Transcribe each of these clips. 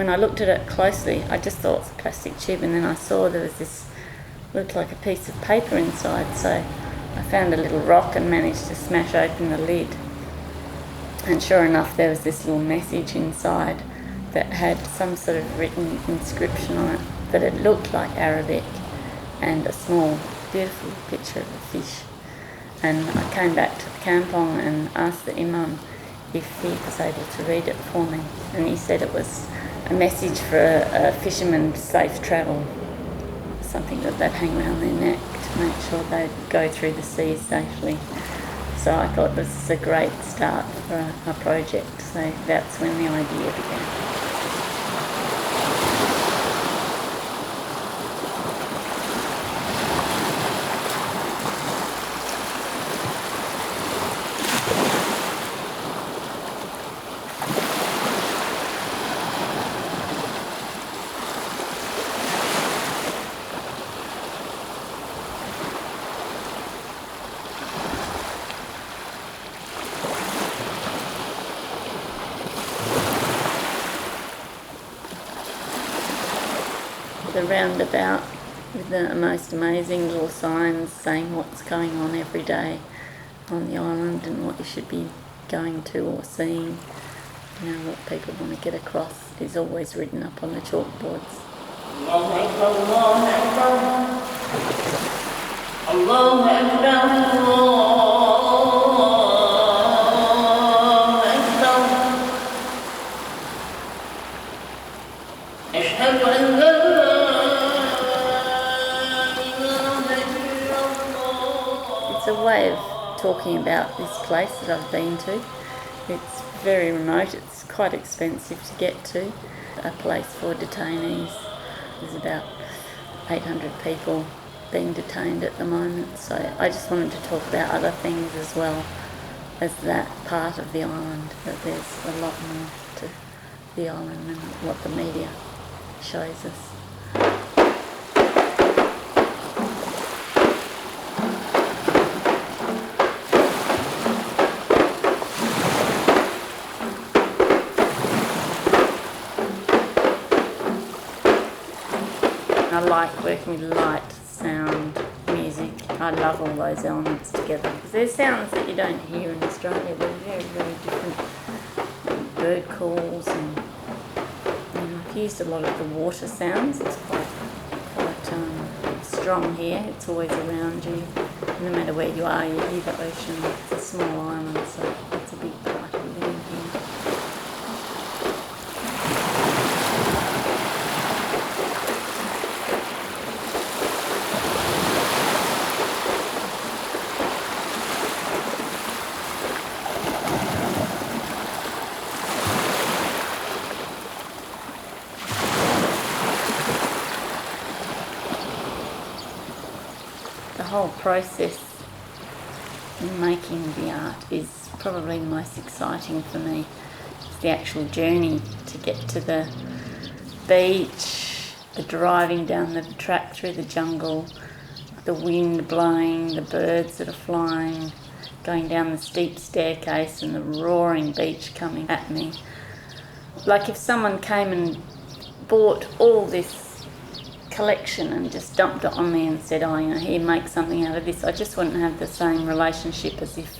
when I looked at it closely, I just thought it was a plastic tube, and then I saw there was this, looked like a piece of paper inside, so I found a little rock and managed to smash open the lid. And sure enough, there was this little message inside that had some sort of written inscription on it, but it looked like Arabic, and a small, beautiful picture of a fish. And I came back to the kampong and asked the imam if he was able to read it for me. And he said it was a message for a fisherman's safe travel, something that they'd hang around their neck to make sure they'd go through the seas safely. So I thought this was a great start for a project, so that's when the idea began. The roundabout with the most amazing little signs saying what's going on every day on the island and what you should be going to or seeing, you know, what people want to get across is always written up on the chalkboards. Allahu Akbar, Allahu Akbar, Allahu Akbar, It's a way of talking about this place that I've been to. It's very remote, it's quite expensive to get to. A place for detainees. There's about 800 people being detained at the moment, so I just wanted to talk about other things as well as that part of the island, that there's a lot more to the island than what the media shows us. I like working with light, sound, music. I love all those elements together. Because there's sounds that you don't hear in Australia. They're very, very different. Bird calls and I've used a lot of the water sounds. It's quite strong here. It's always around you. No matter where you are, you hear the ocean. It's a small island, so it's a big part of living here. The whole process in making the art is probably the most exciting for me. It's the actual journey to get to the beach, the driving down the track through the jungle, the wind blowing, the birds that are flying, going down the steep staircase and the roaring beach coming at me. Like if someone came and bought all this collection and just dumped it on me and said, oh, you know, here, make something out of this, I just wouldn't have the same relationship as if,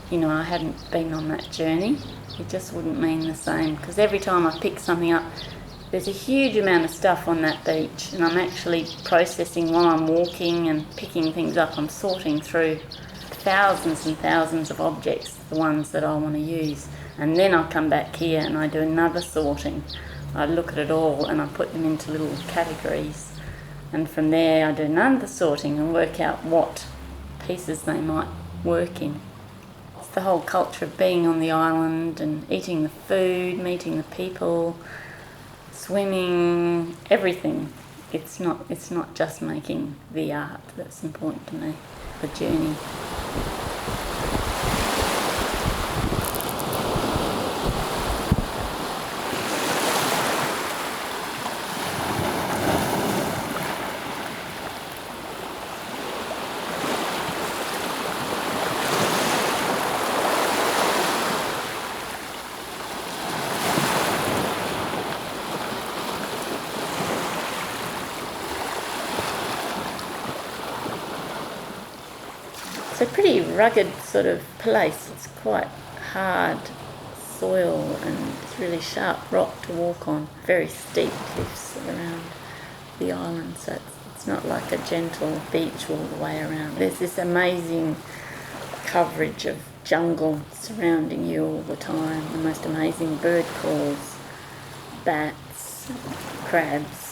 you know, I hadn't been on that journey. It just wouldn't mean the same, because every time I pick something up, there's a huge amount of stuff on that beach, and I'm actually processing while I'm walking and picking things up. I'm sorting through thousands and thousands of objects, the ones that I want to use, and then I come back here and I do another sorting. I look at it all and I put them into little categories, and from there I do another sorting and work out what pieces they might work in. It's the whole culture of being on the island and eating the food, meeting the people, swimming, everything. It's not just making the art that's important to me, the journey. rugged sort of place. It's quite hard soil and it's really sharp rock to walk on. Very steep cliffs around the island, so it's not like a gentle beach all the way around. There's this amazing coverage of jungle surrounding you all the time. The most amazing bird calls, bats, crabs.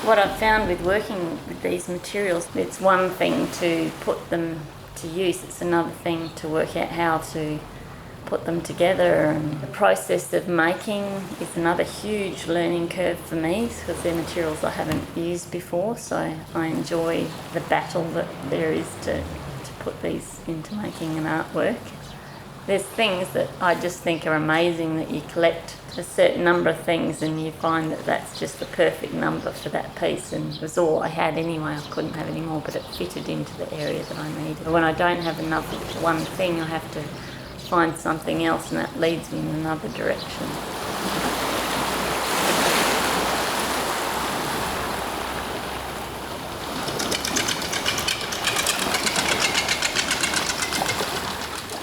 What I've found with working with these materials, it's one thing to put them to use, it's another thing to work out how to put them together. And the process of making is another huge learning curve for me because they're materials I haven't used before, so I enjoy the battle that there is to put these into making an artwork. There's things that I just think are amazing that you collect a certain number of things and you find that that's just the perfect number for that piece, and it was all I had anyway. I couldn't have any more, but it fitted into the area that I needed. When I don't have enough of one thing, I have to find something else, and that leads me in another direction.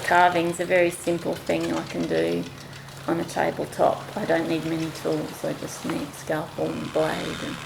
Carving's a very simple thing I can do on a tabletop. I don't need many tools, I just need scalpel and blade and